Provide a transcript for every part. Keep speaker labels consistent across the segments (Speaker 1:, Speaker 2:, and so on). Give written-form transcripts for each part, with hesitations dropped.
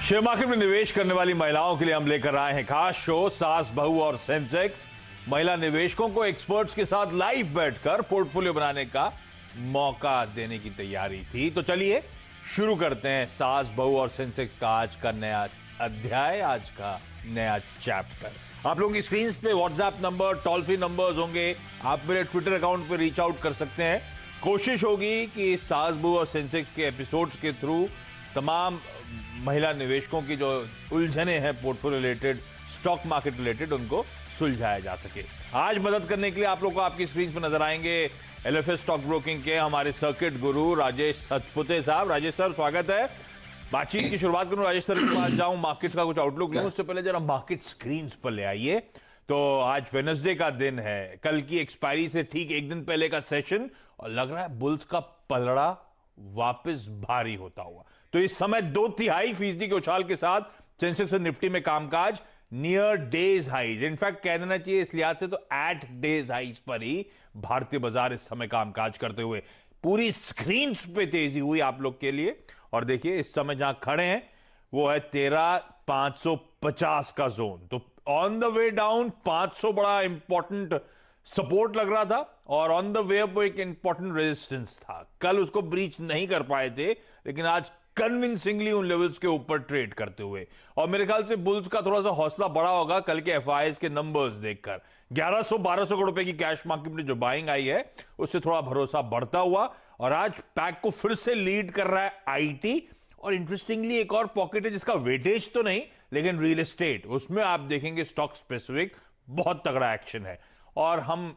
Speaker 1: Share market में निवेश करने वाली महिलाओं के लिए हम लेकर आए हैं खास शो सास बहू और सेंसेक्स। महिला निवेशकों को एक्सपर्ट्स के साथ लाइव बैठकर पोर्टफोलियो बनाने का मौका देने की तैयारी थी। तो चलिए शुरू करते हैं सास बहू और सेंसेक्स का आज का नया अध्याय, आज का नया चैप्टर। आप लोगों की स्क्रीन पे WhatsApp number, toll free numbers होंगे। आप मेरे ट्विटर अकाउंट पे रीच आउट कर सकते हैं। कोशिश होगी कि सास बहू और सेंसेक्स के एपिसोड्स के थ्रू तमाम महिला निवेशकों की जो उलझने हैं portfolio related, stock market related, उनको सुलझाया जा सके। आज मदद करने के लिए आप लोग को आपकी स्क्रीन पर नजर आएंगे एलएफएस स्टॉक ब्रोकिंग के हमारे सर्किट गुरु राजेश सतपुते साहब। राजेश सर, स्वागत है। बातचीत की शुरुआत करूं, राजेश सर के पास जाऊं, मार्केट्स का कुछ आउटलुक लूं, उससे पहले जरा मार्केट स्क्रीन पर ले आइए। तो आज वेडनेसडे का दिन है, कल की एक्सपायरी से ठीक एक दिन पहले का सेशन, और लग रहा है बुल्स का पलड़ा वापस भारी होता हुआ। तो इस समय 2/3% के उछाल के साथ सेंसेक्स और निफ्टी में कामकाज नियर डेज हाइज, इनफैक्ट कह देना चाहिए इस लिहाज से तो एट डेज हाइज पर ही भारतीय बाजार इस समय कामकाज करते हुए। पूरी स्क्रीन पे तेजी हुई आप लोग के लिए। और देखिए इस समय जहां खड़े हैं वो है 13,550 का जोन। तो ऑन द वे डाउन 500 बड़ा इंपॉर्टेंट सपोर्ट लग रहा था, और ऑन द वे अप वो एक इंपॉर्टेंट रेजिस्टेंस था। कल उसको ब्रीच नहीं कर पाए थे, लेकिन आज कन्विंसिंगली उन लेवल्स के ऊपर ट्रेड करते हुए। और मेरे ख्याल से बुल्स का थोड़ा सा हौसला बढ़ा होगा कल के एफआईआईज के नंबर्स देखकर। 1100-1200 करोड़ रुपए की कैश मार्केट में जो बाइंग आई है उससे थोड़ा भरोसा बढ़ता हुआ। और आज पैक को फिर से लीड कर रहा है आईटी, और इंटरेस्टिंगली एक और पॉकेट है जिसका वेटेज तो नहीं, लेकिन रियल एस्टेट, उसमें आप देखेंगे स्टॉक स्पेसिफिक बहुत तगड़ा एक्शन है। और हम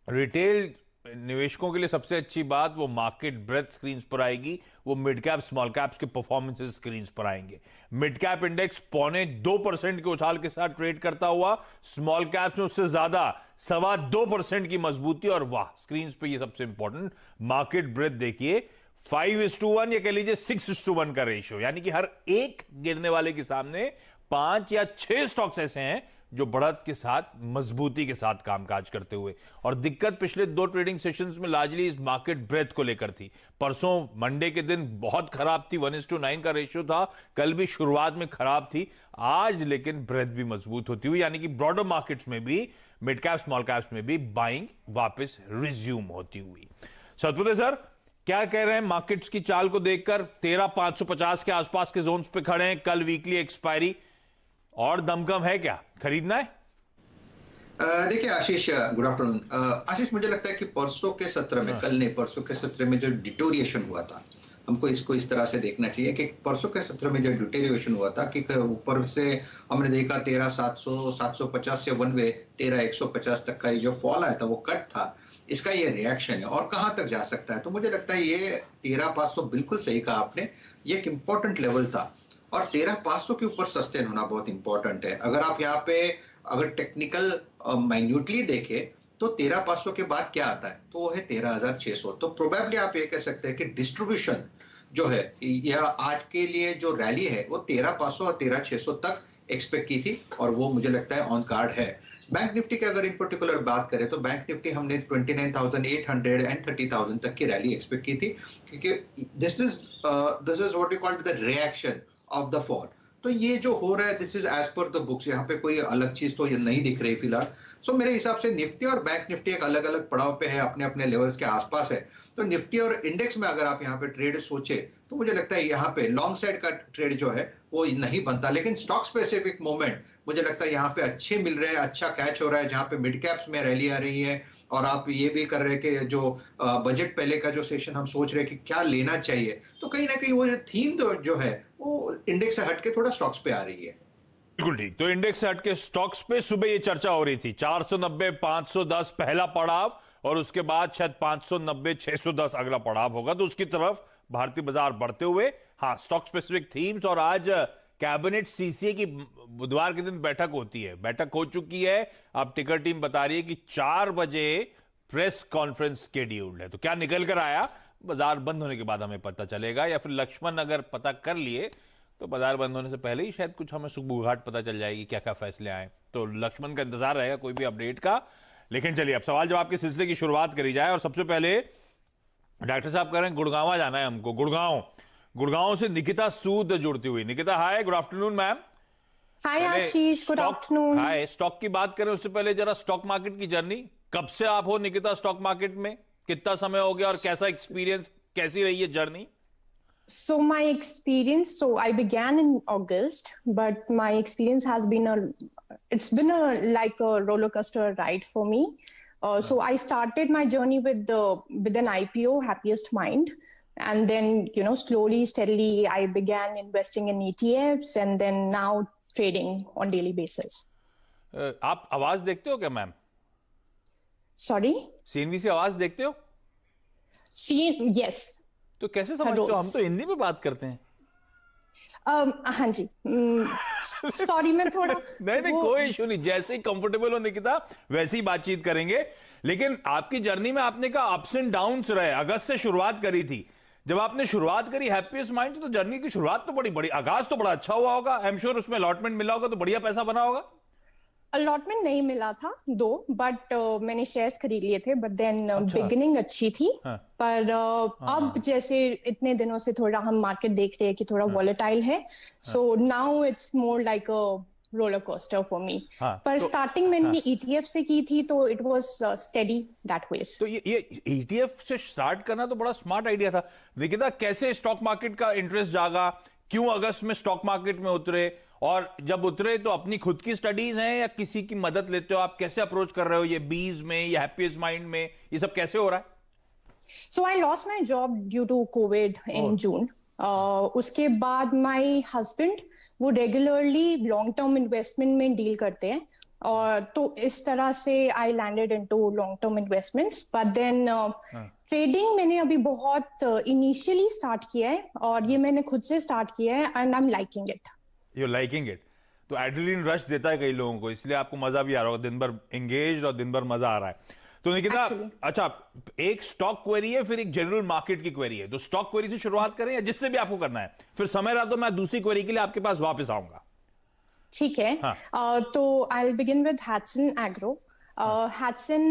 Speaker 1: रिटेल निवेशकों के लिए सबसे अच्छी बात वो मार्केट ब्रेथ स्क्रीन पर आएगी, वो मिड कैप स्मॉल कैप्स के परफॉर्मेंसेस स्क्रीन पर आएंगे। मिड कैप इंडेक्स 0.25% के उछाल के साथ ट्रेड करता हुआ, स्मॉल कैप्स में उससे ज्यादा 2.25% की मजबूती। और वाह, स्क्रीन पे ये सबसे इंपॉर्टेंट मार्केट ब्रेथ देखिए, 5:1 या कह लीजिए 6:1 का रेशियो, यानी कि हर एक गिरने वाले के सामने 5 या 6 स्टॉक्स ऐसे हैं जो बढ़त के साथ, मजबूती के साथ कामकाज करते हुए। और दिक्कत पिछले 2 ट्रेडिंग सेशंस में लार्जली इस मार्केट ब्रेथ को लेकर थी। परसों मंडे के दिन बहुत खराब थी, 1:9 का रेशियो था, कल भी शुरुआत में खराब थी। आज लेकिन ब्रेथ भी मजबूत होती हुई, यानी कि ब्रॉडर मार्केट्स में भी, मिड कैप स्मॉल कैप्स में भी बाइंग वापस रिज्यूम होती हुई। सतपुते सर, क्या कह रहे हैं मार्केट्स की चाल को देखकर? 13,550 के आसपास के जोन्स पे खड़े हैं, कल वीकली एक्सपायरी, और दमकम है क्या, खरीदना है?
Speaker 2: देखिए आशीष, गुड आफ्टरनून। आशीष, मुझे लगता है कि परसों के सत्र में, कल नहीं परसों के सत्र में जो डिटोरिएशन हुआ था, हमको इसको इस तरह से देखना चाहिए कि परसों के सत्र में जो डिटोरिएशन हुआ था कि ऊपर से हमने देखा 13,700, 750 से वन वे 13,150 तक का जो फॉल आया था, वो कट था, इसका ये रिएक्शन है। और कहां तक जा सकता है? तो मुझे लगता है ये 13,500 बिल्कुल सही कहा आपने, ये एक इंपॉर्टेंट लेवल था, और 13,500 के ऊपर सस्टेन होना बहुत इंपॉर्टेंट है। अगर आप यहाँ पे अगर टेक्निकल माइन्यूटली देखें तो 13,500 के बाद क्या आता है, तो वो है 13,600। तो प्रोबेबली आप ये कह सकते हैं कि डिस्ट्रीब्यूशन जो है, या आज के लिए जो रैली है, वो 13,500 और 13,600 तक एक्सपेक्ट की थी, और वो मुझे लगता है ऑन कार्ड है। बैंक निफ्टी की अगर इन पर्टिकुलर बात करें तो बैंक निफ्टी हमने 29,800 एंड 30,000 तक की रैली एक्सपेक्ट की थी, क्योंकि this is what we called the reaction of the fall. तो ये जो हो रहा है, this is as per the books, यहाँ पे कोई अलग चीज तो ये नहीं दिख रही फिलहाल। सो मेरे हिसाब से निफ्टी और बैंक निफ्टी एक अलग अलग पड़ाव पे है, अपने अपने लेवल्स के आसपास है। तो निफ्टी और इंडेक्स में अगर आप यहाँ पे ट्रेड सोचे तो मुझे लगता है यहाँ पे लॉन्ग साइड का ट्रेड जो है वो नहीं बनता, लेकिन स्टॉक स्पेसिफिक मूवमेंट मुझे लगता है यहाँ पे अच्छे मिल रहे हैं, अच्छा कैच हो रहा है, जहाँ पे मिड कैप्स में रैली आ रही है। और आप ये भी कर रहे हैं कि जो बजट पहले का जो सेशन हम सोच रहे हैं कि क्या लेना चाहिए, तो कहीं ना कहीं वो जो थीम जो है वो इंडेक्स से हटके थोड़ा स्टॉक्स पे आ रही है।
Speaker 1: बिल्कुल ठीक। तो इंडेक्स से हटके स्टॉक्स पे सुबह ये चर्चा हो रही थी, 490, 510 पहला पड़ाव, और उसके बाद शायद 590, 610 अगला पड़ाव होगा। तो उसकी तरफ भारतीय बाजार बढ़ते हुए, हाँ, स्टॉक स्पेसिफिक थीम्स। और आज कैबिनेट सीसीए की बुधवार के दिन बैठक होती है, बैठक हो चुकी है। अब टिकर टीम बता रही है कि 4 बजे प्रेस कॉन्फ्रेंस शेड्यूल्ड है। तो क्या निकल कर आया, बाजार बंद होने के बाद हमें पता चलेगा, या फिर लक्ष्मण अगर पता कर लिए तो बाजार बंद होने से पहले ही शायद कुछ हमें सुगबुगाहट पता चल जाएगी, क्या क्या फैसले आए। तो लक्ष्मण का इंतजार रहेगा कोई भी अपडेट का। लेकिन चलिए अब सवाल जवाब के सिलसिले की शुरुआत करी जाए, और सबसे पहले डॉक्टर साहब कह रहे हैं गुड़गांव जाना है हमको। गुड़गांव गुड़गांव से निकिता सूद जुड़ती हुई। निकिता हाय, गुड आफ्टरनून मैम।
Speaker 3: हाय आशीष, गुड आफ्टरनून।
Speaker 1: हाय, स्टॉक की बात करें उससे पहले जरा स्टॉक मार्केट की जर्नी, कब से आप हो निकिता स्टॉक मार्केट में, कितना समय हो गया और कैसा एक्सपीरियंस, कैसी रही है journey?
Speaker 3: So my experience, so I began in August, but my experience has been it's been like a roller coaster ride for me. So I started my journey with an IPO, Happiest Mind, and then slowly, steadily, I began investing in ETFs, and then now trading on daily basis.
Speaker 1: आप आवाज देखते हो क्या ma'am?
Speaker 3: Sorry?
Speaker 1: CNBC आवाज देखते हो?
Speaker 3: Yes.
Speaker 1: तो कैसे समझते हो? हम तो हिंदी में बात करते हैं।
Speaker 3: हाँ जी, सॉरी मैं थोड़ा
Speaker 1: नहीं कोई इशू नहीं, जैसे ही कंफर्टेबल हो निकिता वैसे ही बातचीत करेंगे। लेकिन आपकी जर्नी में आपने कहा अप्स एंड डाउन्स रहे, अगस्त से शुरुआत करी थी। जब आपने शुरुआत करी हैप्पीएस्ट माइंड तो जर्नी की शुरुआत तो बड़ी आगाज तो बड़ा अच्छा हुआ होगा। आई एम श्योर उसमें अलॉटमेंट मिला होगा तो बढ़िया पैसा बना होगा।
Speaker 3: अलॉटमेंट नहीं मिला था बट मैंने शेयर्स खरीद लिए थे, बट देन बिगिनिंग अच्छी थी।
Speaker 1: हाँ,
Speaker 3: पर अब जैसे इतने दिनों से थोड़ा हम मार्केट देख रहे हैं कि थोड़ा वॉलेटाइल है, so now it's more like a roller coaster for me. पर स्टार्टिंग मैंने ईटीएफ से की थी तो it was steady that way.
Speaker 1: तो ये ईटीएफ से स्टार्ट करना तो बड़ा स्मार्ट आइडिया था। निकिता कैसे स्टॉक मार्केट का इंटरेस्ट जागा, क्यों अगस्त में स्टॉक मार्केट में उतरे, और जब उतरे तो अपनी खुद की स्टडीज हैं या किसी की मदद लेते हो? आप कैसे अप्रोच कर रहे हो ये बीज में या हैप्पीएस्ट माइंड में, ये सब कैसे हो रहा है?
Speaker 3: So I lost my job due to COVID in June. उसके बाद माय हस्बैंड वो रेगुलरली लॉन्ग टर्म इन्वेस्टमेंट में डील करते हैं, और तो इस तरह से I landed into long term investments. But then trading मैंने अभी बहुत इनिशियली स्टार्ट किया है, और ये मैंने खुद से स्टार्ट किया है and I am liking it.
Speaker 1: You liking it? तो एड्रेनलिन रश देता है कई लोगों को, इसलिए आपको मजा भी आ रहा होगा, दिन भर एंगेज और दिन भर मजा आ रहा है। तो निकिता अच्छा, एक स्टॉक क्वेरी है फिर एक जनरल मार्केट की क्वेरी है, तो स्टॉक क्वेरी से शुरुआत करें या जिससे भी आपको करना है, फिर समय रहा तो मैं दूसरी क्वेरी के लिए आपके पास वापस आऊंगा।
Speaker 3: ठीक है। तो I will begin with Hatsun Agro. Hatsun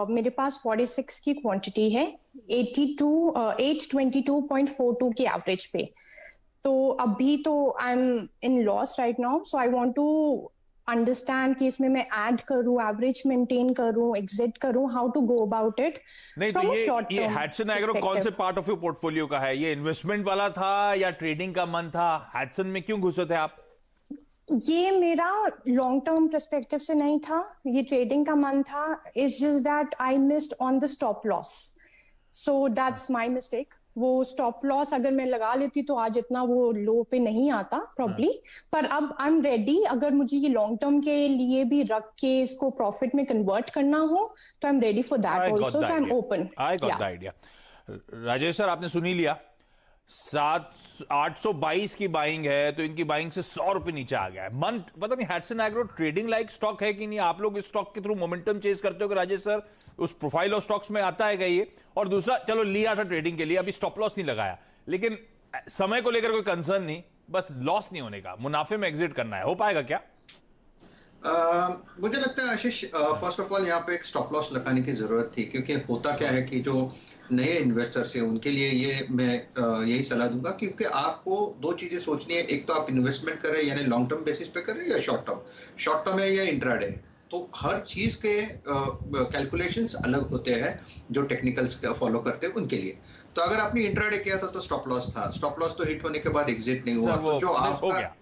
Speaker 3: मेरे पास 46 की क्वांटिटी है, 822.42 के एवरेज पे। तो अभी तो I am in loss right now, so I want to understand कि इसमें मैं ऐड करूं, एवरेज मेंटेन करूं, एग्जिट करूं, how to go about it.
Speaker 1: नहीं तो ये हैट्सन एग्रो कौन से पार्ट ऑफ योर पोर्टफोलियो का है? ये इन्वेस्टमेंट वाला था या ट्रेडिंग का मन था? हैट्सन में क्यों घुसे थे आप?
Speaker 3: ये मेरा लॉन्ग टर्म पर्सपेक्टिव से नहीं था, ये ट्रेडिंग का मन था। It's just that I missed on the stop loss, so that's my mistake. वो स्टॉप लॉस अगर मैं लगा लेती तो आज इतना वो लो पे नहीं आता प्रॉब्ली। पर अब आई एम रेडी, अगर मुझे ये लॉन्ग टर्म के लिए भी रख के इसको प्रॉफिट में कन्वर्ट करना हो तो I am ready for that also, so I am open.
Speaker 1: I got the idea. Rajesh sir आपने सुनी लिया, 822 की बाइंग है तो इनकी बाइंग से 100 रुपए नीचे आ गया है। मन पता नहीं हैट्सन एग्रो ट्रेडिंग लाइक स्टॉक है कि नहीं? आप लोग इस स्टॉक के थ्रू मोमेंटम चेज करते हो कि राजेश सर उस प्रोफाइल ऑफ स्टॉक्स में आता है ये? और दूसरा, चलो लिया था ट्रेडिंग के लिए, अभी स्टॉप लॉस नहीं लगाया, लेकिन समय को लेकर कोई कंसर्न नहीं, बस लॉस नहीं होने का, मुनाफे में एग्जिट करना है, हो पाएगा क्या?
Speaker 2: मुझे लगता है आशीष, फर्स्ट ऑफ ऑल यहाँ पे एक स्टॉप लॉस लगाने की जरूरत थी, क्योंकि होता क्या है कि जो नए इन्वेस्टर्स हैं उनके लिए ये मैं यही सलाह दूंगा, क्योंकि आपको दो चीजें सोचनी है। एक तो आप इन्वेस्टमेंट कर रहे हैं यानी लॉन्ग टर्म बेसिस पे कर रहे हैं, या शॉर्ट टर्म है या इंट्राडे। तो हर चीज के कैलकुलेशंस अलग होते हैं जो टेक्निकल्स फॉलो करते हैं उनके लिए। तो अगर आपने इंट्राडे किया था तो स्टॉप लॉस था, स्टॉप लॉस तो हिट होने के बाद एग्जिट नहीं हुआ, तो जो आपका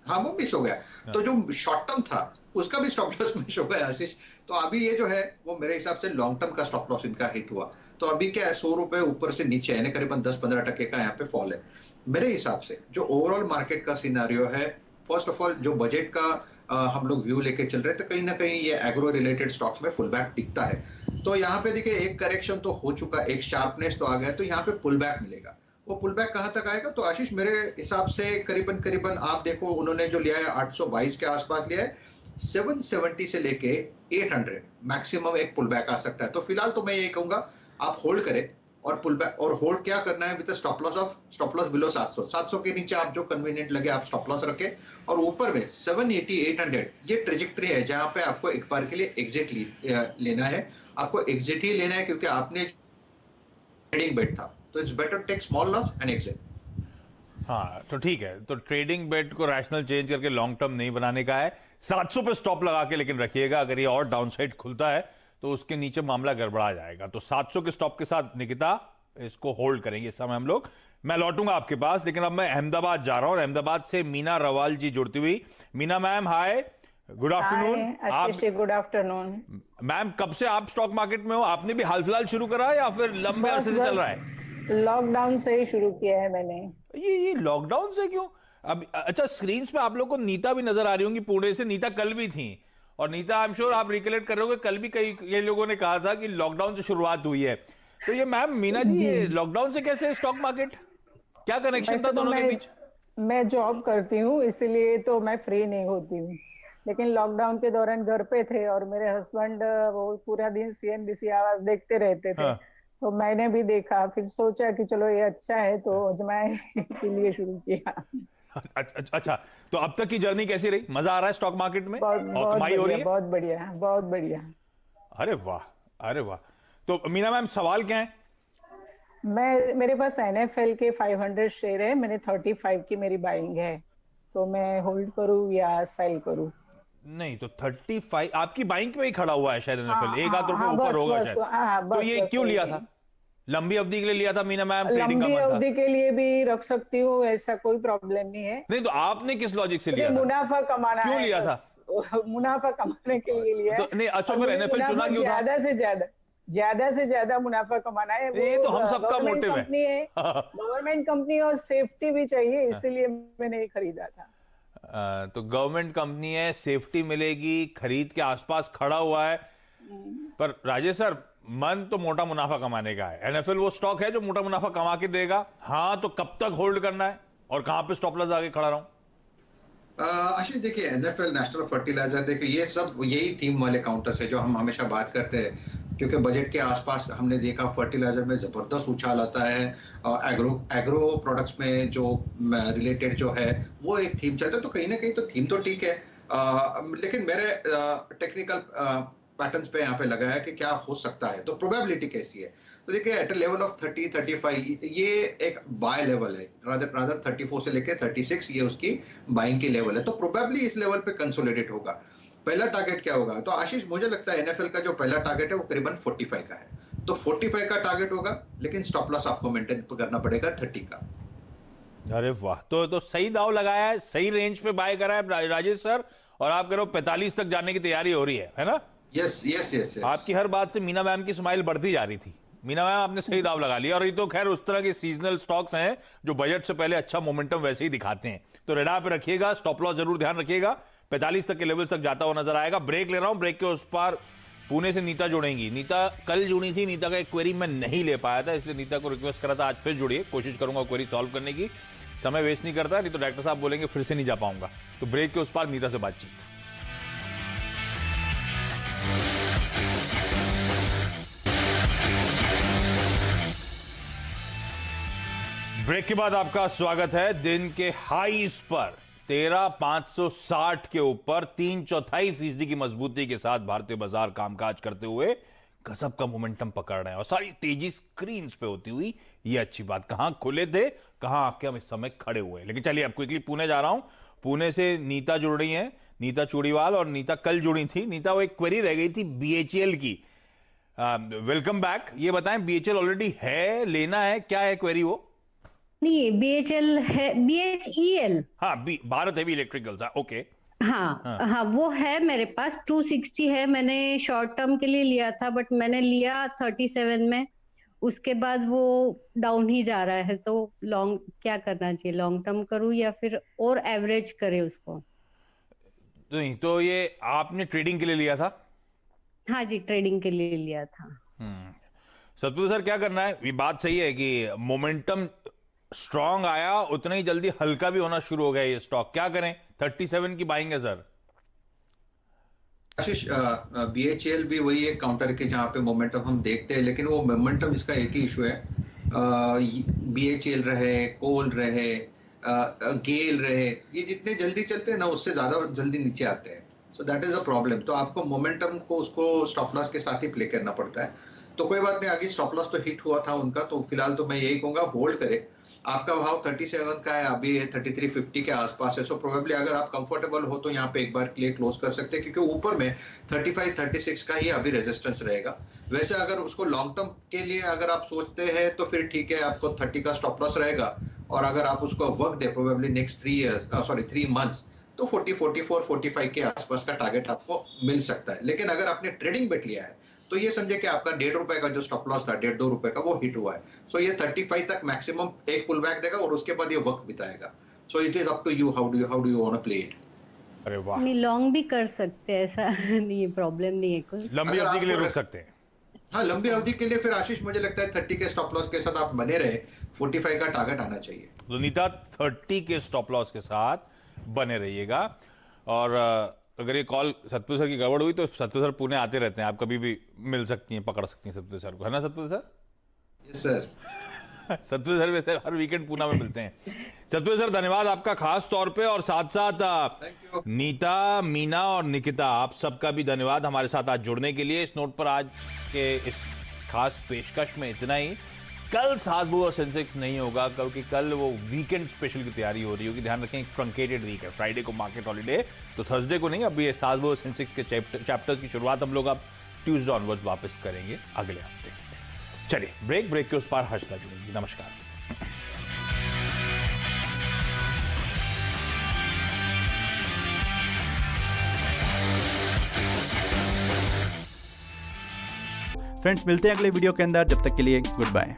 Speaker 2: हाँ वो मिस हो गया। तो जो शॉर्ट टर्म था उसका भी स्टॉप लॉस मिस हो गया आशीष। तो अभी ये जो है वो मेरे हिसाब से लॉन्ग टर्म का स्टॉप लॉस इनका हिट हुआ। तो अभी क्या है, 100 रुपए ऊपर से नीचे है, करीबन 10-15% का यहाँ पे फॉल है। मेरे हिसाब से जो ओवरऑल मार्केट का सिनेरियो है, फर्स्ट ऑफ ऑल जो बजट का हम लोग व्यू लेके चल रहे थे, कहीं ना कहीं ये एग्रो रिलेटेड स्टॉक्स में पुल बैक दिखता है। तो यहाँ पे देखिए एक करेक्शन तो हो चुका, एक शार्पनेस तो आ गया, तो यहाँ पे पुल बैक मिलेगा। वो पुल बैक कहां तक आएगा? तो आशीष मेरे हिसाब से करीबन आप देखो उन्होंने जो लिया है 822 के आसपास लिया है, 770 से लेके 800 मैक्सिमम एक पुल बैक आ सकता है। तो फिलहाल तो मैं ये कहूंगा आप होल्ड करें, और पुल बैक और होल्ड क्या करना है विद स्टॉप लॉस बिलो 700 के नीचे आप जो कन्वीनियंट लगे आप स्टॉप लॉस रखें, और ऊपर में 780 800 ये ट्रेजेक्टरी है जहां पे आपको एक बार के लिए एग्जिट लेना है। आपको एग्जिट ही लेना है, क्योंकि आपने ट्रेडिंग बेट था, तो it's better take small loss and exit.
Speaker 1: हाँ तो ठीक है, तो ट्रेडिंग बेट को रैशनल चेंज करके लॉन्ग टर्म नहीं बनाने का है। 700 पे स्टॉप लगा के लेकिन रखिएगा, अगर ये और डाउनसाइड खुलता है तो उसके नीचे मामला गड़बड़ा जाएगा। तो 700 के स्टॉप के साथ निकिता इसको होल्ड करेंगे इस समय हम लोग। मैं लौटूंगा आपके पास, लेकिन अब मैं अहमदाबाद जा रहा हूं और अहमदाबाद से मीना रवाल जी जुड़ती हुई। Meena ma'am hi, good afternoon.
Speaker 4: Ashish, good afternoon.
Speaker 1: Ma'am कब से आप स्टॉक मार्केट में हो? आपने भी हाल फिलहाल शुरू करा है या फिर लंबे अरसे से चल रहा है?
Speaker 4: लॉकडाउन से ही शुरू किया है मैंने।
Speaker 1: ये लॉकडाउन से क्यों? अब अच्छा, स्क्रीन पे आप लोग को नीता भी नजर आ रही होंगी पुणे से। नीता कल भी थी, और नीता आई एम श्योर आप रिकलेक्ट कर रहे हो, कल भी कई लोगों ने कहा था कि लॉकडाउन से शुरुआत हुई है। तो ये मैम मीना जी, ये लॉकडाउन से कैसे स्टॉक मार्केट, क्या कनेक्शन था दोनों के बीच?
Speaker 4: मैं जॉब करती हूँ, इसलिए तो मैं फ्री नहीं होती हूँ, लेकिन लॉकडाउन के दौरान घर पे थे और मेरे हस्बैंड वो पूरा दिन CNBC आवाज देखते रहते थे। तो मैंने भी देखा, फिर सोचा कि चलो ये अच्छा है, तो मैं इसीलिए शुरू किया।
Speaker 1: अच्छा, तो अब तक की जर्नी कैसी रही? मजा आ रहा है स्टॉक मार्केट में? और कमाई हो रही है?
Speaker 4: बहुत बढ़िया, बहुत बढ़िया।
Speaker 1: अरे वाह, अरे वाह। तो मीना मैम सवाल क्या है?
Speaker 4: मेरे पास NFL के 500 शेयर है, मैंने 35 की मेरी बाइंग है, तो मैं होल्ड करूँ या सेल करूँ?
Speaker 1: नहीं, तो 35 आपकी बाइंग पे ही खड़ा हुआ है शायद NFL, 1 आध रुपए ऊपर होगा शायद। तो ये क्यों लिया था? लंबी अवधि के लिए लिया था मीना मैम? ट्रेडिंग का मन था?
Speaker 4: लंबी अवधि के लिए भी रख सकती हूँ, ऐसा कोई प्रॉब्लम नहीं है।
Speaker 1: नहीं, तो आपने किस लॉजिक से लिया था?
Speaker 4: मुनाफा कमाना
Speaker 1: क्यों
Speaker 4: है,
Speaker 1: लिया था?
Speaker 4: मुनाफा कमाने के लिए लिया।
Speaker 1: तो नहीं, अच्छा फिर NFL चुना क्यों था?
Speaker 4: ज्यादा से ज्यादा मुनाफा कमाना है।
Speaker 1: ये तो हम सबका मोटिव है।
Speaker 4: गवर्नमेंट कंपनी और सेफ्टी भी चाहिए, इसलिए मैंने ये खरीदा था।
Speaker 1: तो गवर्नमेंट कंपनी है, सेफ्टी मिलेगी, खरीद के आसपास खड़ा हुआ है। पर राजेश सर, मन तो मोटा मुनाफा कमाने का है। NFL वो स्टॉक है जो मोटा मुनाफा कमा के देगा। हाँ, तो कब तक होल्ड करना है और कहां पे स्टॉप लॉस आगे खड़ा रहूं?
Speaker 2: आशीष देखिए, NFL, नेशनल फर्टिलाइजर, देखिए ये सब यही थीम वाले काउंटर्स है जो हम हमेशा बात करते हैं, क्योंकि बजट के आसपास हमने देखा फर्टिलाइजर में जबरदस्त उछाल आता है। एग्रो प्रोडक्ट्स में जो रिलेटेड जो है वो एक थीम चलता है, तो कहीं ना कहीं तो थीम तो ठीक है। लेकिन मेरे टेक्निकल पैटर्न्स पे यहाँ पे लगा है कि क्या हो सकता है, तो प्रोबेबिलिटी कैसी है। तो देखिए एट अ लेवल ऑफ 30-35 ये एक बाय लेवल है, रादर 34 से लेके 36 ये उसकी बाइंग की लेवल है। तो प्रोबेबली इस लेवल पे कंसोलिडेट होगा। पहला टारगेट क्या होगा? तो आशीष मुझे लगता है NFL का जो पहला टारगेट है वो करीबन 45 का है। तो 45 का टारगेट होगा, लेकिन स्टॉप लॉस आपको मेंटेन करना पड़ेगा 30 का।
Speaker 1: अरे वाह, तो सही दाव लगाया है, सही रेंज पे बाय करा है राजेश सर, और आप कह रहे हो 45 तक जाने की तैयारी हो रही है ना?
Speaker 2: यस।
Speaker 1: आपकी हर बात से मीना मैम की स्माइल बढ़ती जा रही थी। मीना मैम, आपने सही दाव लगा लिया। और ये तो खैर उस तरह के सीजनल स्टॉक्स हैं जो बजट से पहले अच्छा मोमेंटम वैसे ही दिखाते हैं। तो रेडा पे रखिएगा, स्टॉप लॉस जरूर ध्यान रखिएगा। 45 तक के लेवल्स तक जाता हुआ नजर आएगा। ब्रेक ले रहा हूं, ब्रेक के उस पार पुणे से नीता जुड़ेंगी। नीता कल जुड़ी थी, नीता का एक क्वेरी मैं नहीं ले पाया था, इसलिए नीता को रिक्वेस्ट करा था आज फिर जुड़िए, कोशिश करूंगा क्वेरी सॉल्व करने की। समय वेस्ट नहीं करता, नहीं तो डॉक्टर साहब बोलेंगे फिर से नहीं जा पाऊंगा। तो ब्रेक के उस पार नीता से बातचीत। ब्रेक के बाद आपका स्वागत है। दिन के हाईस पर 13,560 के ऊपर 3/4% की मजबूती के साथ भारतीय बाजार कामकाज करते हुए गजब का मोमेंटम पकड़ रहे हैं, और सारी तेजी स्क्रीन पे होती हुई। ये अच्छी बात, कहां खुले थे, कहां आके हम इस समय खड़े हुए। लेकिन चलिए अब क्विकली पुणे जा रहा हूं। पुणे से नीता जुड़ रही हैं, नीता चूड़ीवाल, और नीता कल जुड़ी थी। नीता, वो एक क्वेरी रह गई थी BHEL की। Welcome back. ये बताएं, BHEL ऑलरेडी है, लेना है, क्या है क्वेरी? वो
Speaker 5: नहीं, BHEL है, BHEL।
Speaker 1: हाँ, भारत हेवी इलेक्ट्रिकल्स। ओके,
Speaker 5: हाँ, वो है मेरे पास। 260 है, मैंने शॉर्ट टर्म के लिए लिया था, बट मैंने लिया 37 में। उसके बाद वो डाउन ही जा रहा है, तो लॉन्ग क्या करना चाहिए? लॉन्ग टर्म करूं या फिर और एवरेज करे उसको?
Speaker 1: नहीं, तो ये आपने ट्रेडिंग के लिए लिया था?
Speaker 5: हाँ जी, ट्रेडिंग के लिए लिया था।
Speaker 1: सतपुर सर, क्या करना है? ये बात सही है कि मोमेंटम स्ट्रांग आया, उतना ही जल्दी हल्का भी होना शुरू हो गया ये स्टॉक। क्या करें? 37 की बाइंग है सर।
Speaker 2: आशीष, BHEL भी वही एक काउंटर के जहां पे मोमेंटम हम देखते हैं, लेकिन वो मोमेंटम इसका एक ही इशू है। BHEL रहे, कोल रहे, गेल रहे, ये जितने जल्दी चलते हैं ना उससे ज्यादा जल्दी नीचे आते हैं। So that is a problem. तो आपको मोमेंटम को उसको स्टॉप लॉस के साथ ही प्ले करना पड़ता है। तो कोई बात नहीं, आगे स्टॉप लॉस तो हिट हुआ था उनका, तो फिलहाल तो मैं यही कहूंगा होल्ड करे। आपका भाव 37 का है, अभी 3350 के आसपास है, सो प्रोबेबली अगर आप कंफर्टेबल हो तो यहाँ पे एक बार के लिए क्लोज कर सकते हैं, क्योंकि ऊपर में 35-36 का ही अभी रेजिस्टेंस रहेगा। वैसे अगर उसको लॉन्ग टर्म के लिए अगर आप सोचते हैं तो फिर ठीक है, आपको 30 का स्टॉप लॉस रहेगा, और अगर आप उसको वक्त दे प्रोबेबली नेक्स्ट 3 मंथ्स, तो 40-44-45 के आसपास का टारगेट आपको मिल सकता है। लेकिन अगर आपने ट्रेडिंग बेट लिया है तो ये समझे कि आपका ₹1.5 का जो स्टॉप लॉस था, ₹1.5-2 का, वो हिट हुआ है। सो ये 35 तक मैक्सिमम एक पुल बैक देगा और उसके बाद ये वक्त बिताएगा। So it is up to you, how do you want to play it.
Speaker 1: अरे वाह,
Speaker 5: नहीं लॉन्ग भी कर सकते हैं, ऐसा नहीं प्रॉब्लम नहीं है कोई।
Speaker 1: लंबी अवधि के लिए रुक सकते हैं।
Speaker 2: हाँ, लंबी अवधि के लिए फिर आशीष मुझे लगता है 30 के स्टॉप लॉस के साथ आप बने रहे, 45 का टारगेट आना चाहिए।
Speaker 1: तो नीता 30 के स्टॉप लॉस के साथ बने रहिएगा। और अगर ये कॉल सत्तू सर की गड़बड़ हुई तो सत्तू सर पुणे आते रहते हैं, आप कभी भी मिल सकती हैं, पकड़ सकती हैं सत्तू सर को, है ना Sattu sir?
Speaker 2: Yes sir.
Speaker 1: Sattu sir वैसे हर वीकेंड पूना में मिलते हैं। सत्तू सर धन्यवाद आपका खास तौर पे, और साथ साथ नीता, मीना और निकिता, आप सबका भी धन्यवाद हमारे साथ आज जुड़ने के लिए। इस नोट पर आज के इस खास पेशकश में इतना ही। कल सास बहू और सेंसेक्स नहीं होगा, क्योंकि कल वो वीकेंड स्पेशल की तैयारी हो रही होगी। ध्यान रखें, ट्रंकेटेड वीक है, फ्राइडे को मार्केट हॉलिडे, तो थर्सडे को नहीं। अभी ये सास बहू और सेंसेक्स के चैप्टर्स की शुरुआत हम लोग अब ट्यूसडे ऑनवर्ड्स वापस करेंगे अगले हफ्ते। चलिए ब्रेक के उस पार हर्षदा जुड़ेंगी। नमस्कार।
Speaker 6: फ्रेंड्स, मिलते हैं अगले वीडियो के अंदर, जब तक के लिए गुड बाय।